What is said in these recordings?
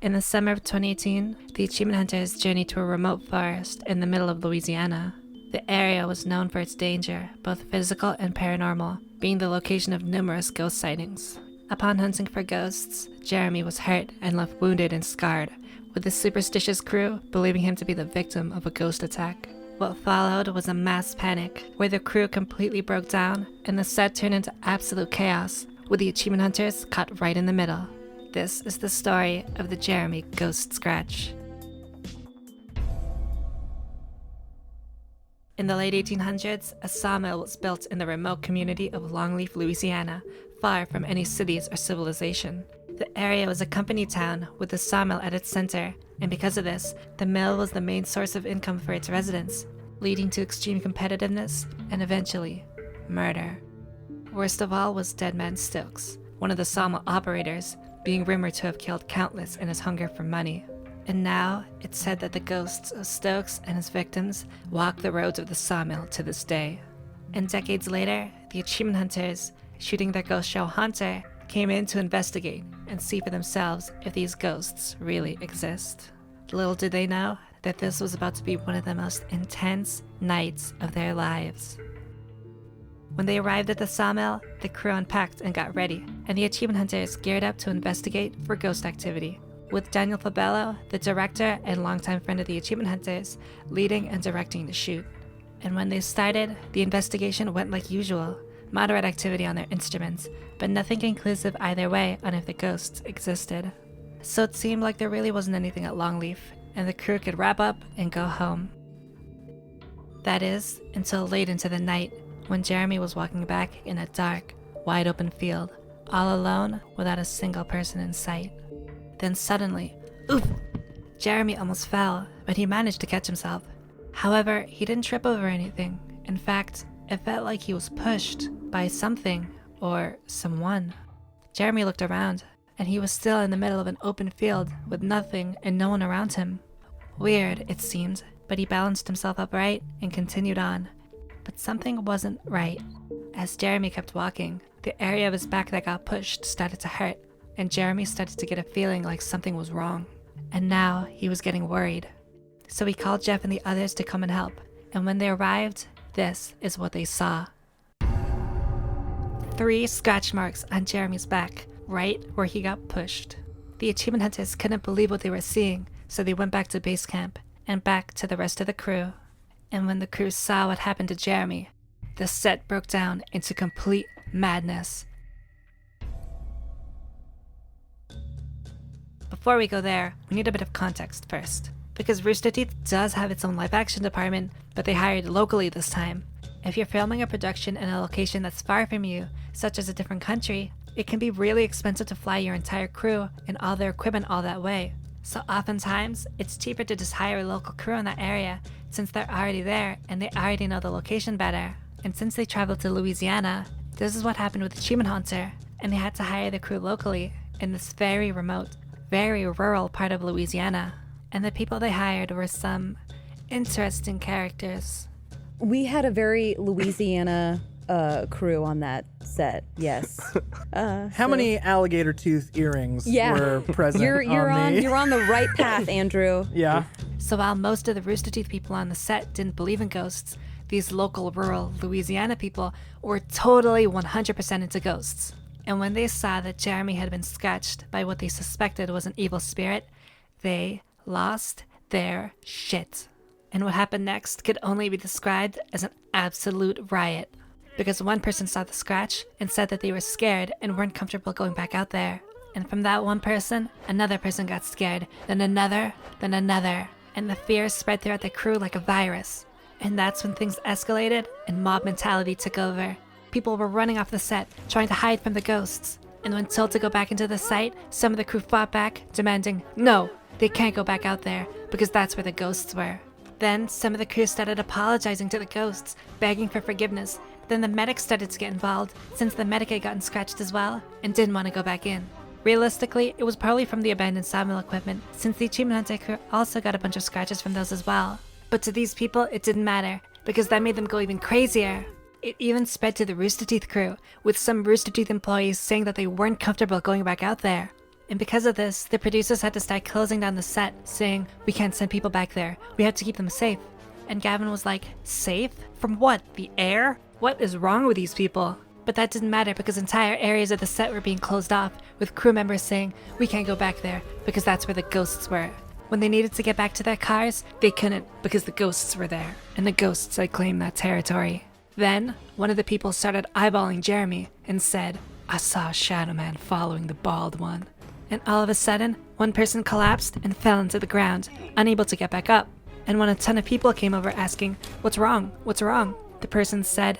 In the summer of 2018, the achievement hunters journeyed to a remote forest in the middle of Louisiana. The area was known for its danger, both physical and paranormal, being the location of numerous ghost sightings. Upon hunting for ghosts, Jeremy was hurt and left wounded and scarred, with the superstitious crew believing him to be the victim of a ghost attack. What followed was a mass panic, where the crew completely broke down and the set turned into absolute chaos, with the achievement hunters caught right in the middle. This is the story of the Jeremy Ghost Scratch. In the late 1800s, a sawmill was built in the remote community of Longleaf, Louisiana, far from any cities or civilization. The area was a company town with the sawmill at its center, and because of this, the mill was the main source of income for its residents, leading to extreme competitiveness and eventually, murder. Worst of all was Dead Man Stokes, one of the sawmill operators, being rumored to have killed countless in his hunger for money. And now, it's said that the ghosts of Stokes and his victims walk the roads of the sawmill to this day. And decades later, the achievement hunters, shooting their ghost show Hunter, came in to investigate and see for themselves if these ghosts really exist. Little did they know that this was about to be one of the most intense nights of their lives. When they arrived at the sawmill, the crew unpacked and got ready, and the achievement hunters geared up to investigate for ghost activity, with Daniel Fabello, the director and longtime friend of the achievement hunters, leading and directing the shoot. And when they started, the investigation went like usual, moderate activity on their instruments, but nothing conclusive either way on if the ghosts existed. So it seemed like there really wasn't anything at Longleaf, and the crew could wrap up and go home. That is, until late into the night, when Jeremy was walking back in a dark, wide open field, all alone without a single person in sight. Then suddenly, oof! Jeremy almost fell, but he managed to catch himself. However, he didn't trip over anything. In fact, it felt like he was pushed by something or someone. Jeremy looked around, and he was still in the middle of an open field with nothing and no one around him. Weird, it seemed, but he balanced himself upright and continued on. But something wasn't right. As Jeremy kept walking, the area of his back that got pushed started to hurt, and Jeremy started to get a feeling like something was wrong. And now he was getting worried. So he called Jeff and the others to come and help, and when they arrived, this is what they saw. 3 scratch marks on Jeremy's back, right where he got pushed. The achievement hunters couldn't believe what they were seeing, so they went back to base camp, and back to the rest of the crew. And when the crew saw what happened to Jeremy, the set broke down into complete madness. Before we go there, we need a bit of context first, because Rooster Teeth does have its own live action department, but they hired locally this time. If you're filming a production in a location that's far from you, such as a different country, it can be really expensive to fly your entire crew and all their equipment all that way. So oftentimes, it's cheaper to just hire a local crew in that area, since they're already there and they already know the location better. And since they traveled to Louisiana, this is what happened with Achievement Hunter, and they had to hire the crew locally in this very remote, very rural part of Louisiana. And the people they hired were some interesting characters. We had a very Louisiana crew on that set, yes. How many alligator tooth earrings were present you're on me? You're on the right path, Andrew. Yeah. So while most of the Rooster Teeth people on the set didn't believe in ghosts, these local rural Louisiana people were totally 100% into ghosts. And when they saw that Jeremy had been scratched by what they suspected was an evil spirit, they lost their shit. And what happened next could only be described as an absolute riot. Because one person saw the scratch and said that they were scared and weren't comfortable going back out there. And from that one person, another person got scared, then another, and the fear spread throughout the crew like a virus. And that's when things escalated and mob mentality took over. People were running off the set, trying to hide from the ghosts. And when told to go back into the site, some of the crew fought back, demanding, no, they can't go back out there, because that's where the ghosts were. Then some of the crew started apologizing to the ghosts, begging for forgiveness. Then the medics started to get involved, since the medic had gotten scratched as well, and didn't want to go back in. Realistically, it was probably from the abandoned sawmill equipment, since the achievement hunter crew also got a bunch of scratches from those as well. But to these people, it didn't matter, because that made them go even crazier. It even spread to the Rooster Teeth crew, with some Rooster Teeth employees saying that they weren't comfortable going back out there. And because of this, the producers had to start closing down the set, saying, "We can't send people back there. We have to keep them safe." And Gavin was like, "Safe? From what? The air? What is wrong with these people?" But that didn't matter because entire areas of the set were being closed off, with crew members saying, "We can't go back there because that's where the ghosts were." When they needed to get back to their cars, they couldn't because the ghosts were there, and the ghosts had claimed that territory. Then, one of the people started eyeballing Jeremy and said, "I saw a shadow man following the bald one." And all of a sudden, one person collapsed and fell into the ground, unable to get back up. And when a ton of people came over asking, "What's wrong? What's wrong?" the person said,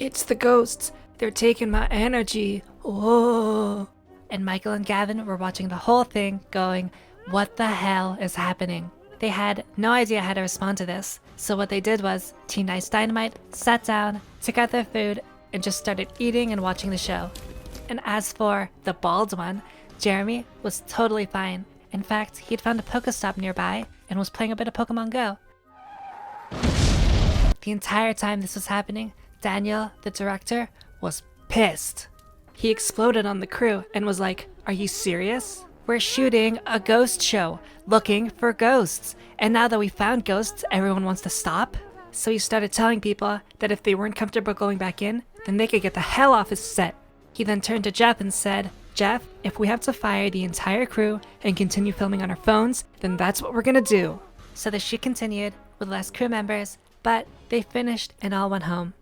It's the ghosts. They're taking my energy. Oh." And Michael and Gavin were watching the whole thing going, "What the hell is happening?" They had no idea how to respond to this. So what they did was, Team Nice Dynamite sat down, took out their food, and just started eating and watching the show. And as for the bald one, Jeremy was totally fine. In fact, he'd found a Pokestop nearby and was playing a bit of Pokemon Go. The entire time this was happening, Daniel, the director, was pissed. He exploded on the crew and was like, "Are you serious? We're shooting a ghost show, looking for ghosts. And now that we found ghosts, everyone wants to stop?" So he started telling people that if they weren't comfortable going back in, then they could get the hell off his set. He then turned to Jeff and said, "Jeff, if we have to fire the entire crew and continue filming on our phones, then that's what we're gonna do." So the shoot continued with less crew members, but they finished and all went home.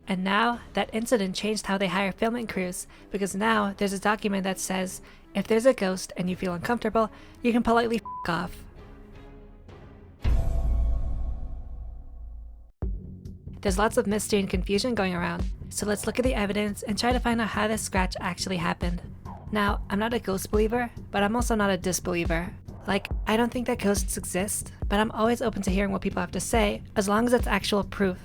And now that incident changed how they hire filming crews, because now there's a document that says, if there's a ghost and you feel uncomfortable, you can politely f*** off. There's lots of mystery and confusion going around, so let's look at the evidence and try to find out how this scratch actually happened. Now, I'm not a ghost believer, but I'm also not a disbeliever. Like, I don't think that ghosts exist, but I'm always open to hearing what people have to say, as long as it's actual proof.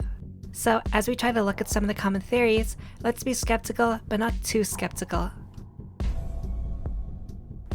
So, as we try to look at some of the common theories, let's be skeptical, but not too skeptical.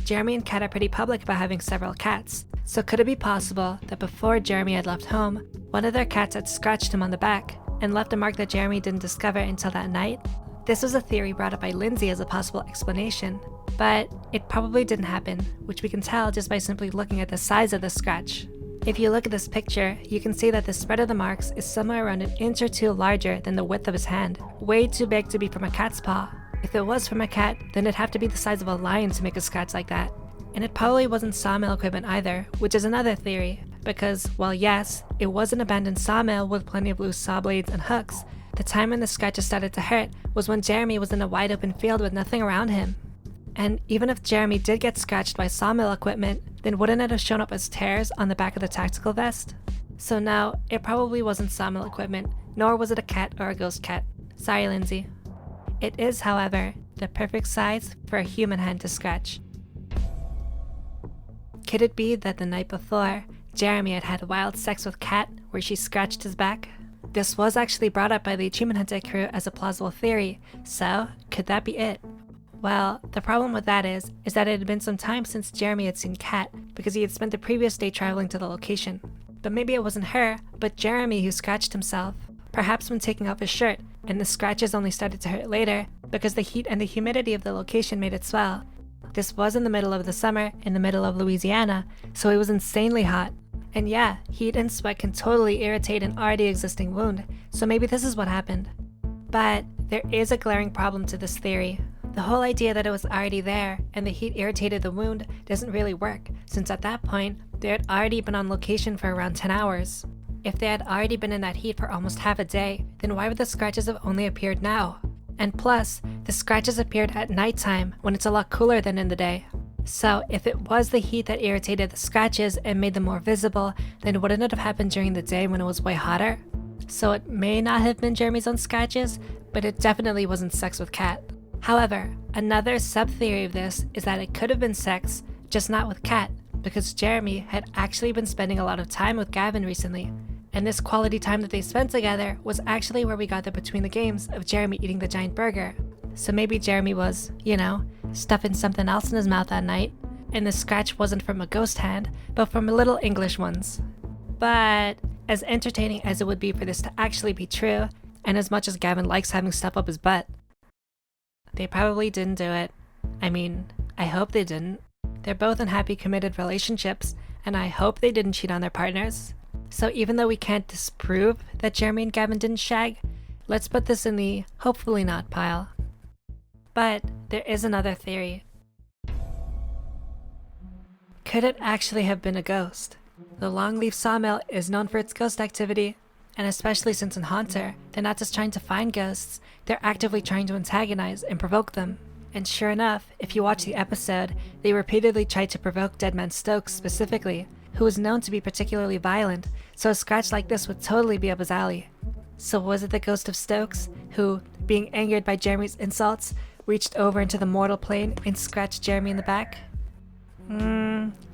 Jeremy and Kat are pretty public about having several cats, so could it be possible that before Jeremy had left home, one of their cats had scratched him on the back and left a mark that Jeremy didn't discover until that night? This was a theory brought up by Lindsay as a possible explanation, but it probably didn't happen, which we can tell just by simply looking at the size of the scratch. If you look at this picture, you can see that the spread of the marks is somewhere around an inch or two larger than the width of his hand, way too big to be from a cat's paw. If it was from a cat, then it'd have to be the size of a lion to make a scratch like that. And it probably wasn't sawmill equipment either, which is another theory, because, while yes, it was an abandoned sawmill with plenty of loose saw blades and hooks, the time when the scratches started to hurt was when Jeremy was in a wide open field with nothing around him. And even if Jeremy did get scratched by sawmill equipment, then wouldn't it have shown up as tears on the back of the tactical vest? So no, it probably wasn't sawmill equipment, nor was it a cat or a ghost cat. Sorry, Lindsay. It is, however, the perfect size for a human hand to scratch. Could it be that the night before, Jeremy had had wild sex with Kat where she scratched his back? This was actually brought up by the Achievement Hunter crew as a plausible theory, so could that be it? Well, the problem with that is that it had been some time since Jeremy had seen Kat, because he had spent the previous day traveling to the location. But maybe it wasn't her, but Jeremy who scratched himself. Perhaps when taking off his shirt, and the scratches only started to hurt later, because the heat and the humidity of the location made it swell. This was in the middle of the summer, in the middle of Louisiana, so it was insanely hot. And yeah, heat and sweat can totally irritate an already existing wound, so maybe this is what happened. But there is a glaring problem to this theory. The whole idea that it was already there and the heat irritated the wound doesn't really work, since at that point, they had already been on location for around 10 hours. If they had already been in that heat for almost half a day, then why would the scratches have only appeared now? And plus, the scratches appeared at nighttime when it's a lot cooler than in the day. So if it was the heat that irritated the scratches and made them more visible, then wouldn't it have happened during the day when it was way hotter? So it may not have been Jeremy's own scratches, but it definitely wasn't sex with Kat. However, another sub-theory of this is that it could have been sex, just not with Kat, because Jeremy had actually been spending a lot of time with Gavin recently. And this quality time that they spent together was actually where we got the between the games of Jeremy eating the giant burger. So maybe Jeremy was, stuffing something else in his mouth that night, and the scratch wasn't from a ghost hand, but from little English ones. But as entertaining as it would be for this to actually be true, and as much as Gavin likes having stuff up his butt, they probably didn't do it. I mean, I hope they didn't. They're both in happy committed relationships, and I hope they didn't cheat on their partners. So even though we can't disprove that Jeremy and Gavin didn't shag, let's put this in the hopefully not pile. But there is another theory. Could it actually have been a ghost? The Longleaf Sawmill is known for its ghost activity, and especially since in Haunter, they're not just trying to find ghosts, they're actively trying to antagonize and provoke them. And sure enough, if you watch the episode, they repeatedly tried to provoke Deadman Stokes specifically, who was known to be particularly violent, so a scratch like this would totally be up his alley. So was it the ghost of Stokes, who, being angered by Jeremy's insults, reached over into the mortal plane and scratched Jeremy in the back?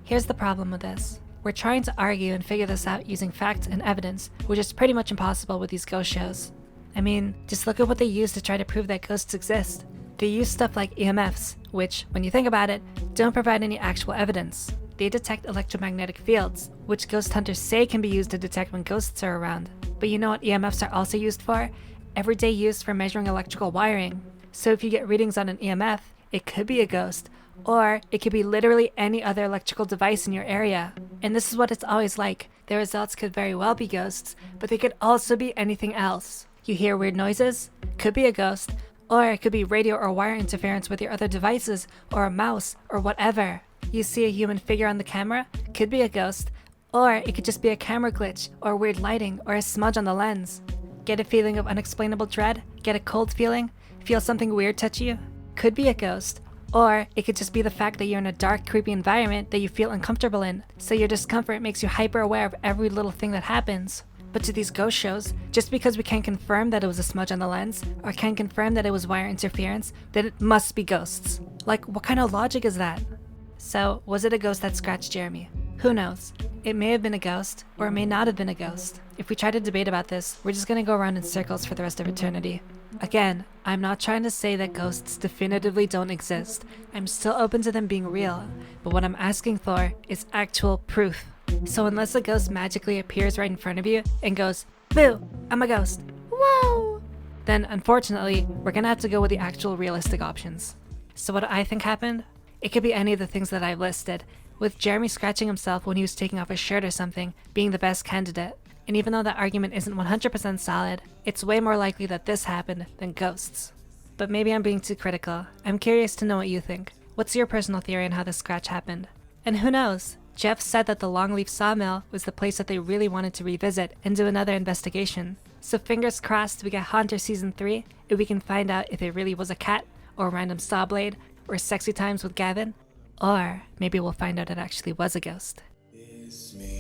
Here's the problem with this. We're trying to argue and figure this out using facts and evidence, which is pretty much impossible with these ghost shows. I mean, just look at what they use to try to prove that ghosts exist. They use stuff like EMFs, which, when you think about it, don't provide any actual evidence. They detect electromagnetic fields, which ghost hunters say can be used to detect when ghosts are around. But you know what EMFs are also used for? Everyday use for measuring electrical wiring. So if you get readings on an EMF, it could be a ghost, or it could be literally any other electrical device in your area. And this is what it's always like. The results could very well be ghosts, but they could also be anything else. You hear weird noises? Could be a ghost, or it could be radio or wire interference with your other devices, or a mouse, or whatever. You see a human figure on the camera? Could be a ghost, or it could just be a camera glitch, or weird lighting, or a smudge on the lens. Get a feeling of unexplainable dread? Get a cold feeling? Feel something weird touch you? Could be a ghost. Or it could just be the fact that you're in a dark, creepy environment that you feel uncomfortable in, so your discomfort makes you hyper aware of every little thing that happens. But to these ghost shows, just because we can't confirm that it was a smudge on the lens, or can't confirm that it was wire interference, then it must be ghosts. Like, what kind of logic is that? So, was it a ghost that scratched Jeremy? Who knows? It may have been a ghost, or it may not have been a ghost. If we try to debate about this, we're just gonna go around in circles for the rest of eternity. Again, I'm not trying to say that ghosts definitively don't exist. I'm still open to them being real, but what I'm asking for is actual proof. So unless a ghost magically appears right in front of you and goes, "Boo, I'm a ghost, whoa," then unfortunately, we're gonna have to go with the actual realistic options. So what I think happened? It could be any of the things that I've listed, with Jeremy scratching himself when he was taking off his shirt or something being the best candidate. And even though that argument isn't 100% solid, it's way more likely that this happened than ghosts. But maybe I'm being too critical. I'm curious to know what you think. What's your personal theory on how this scratch happened? And who knows? Jeff said that the Longleaf Sawmill was the place that they really wanted to revisit and do another investigation. So fingers crossed we get Haunter Season 3 and we can find out if it really was a cat, or a random saw blade, or sexy times with Gavin. Or maybe we'll find out it actually was a ghost. It's me.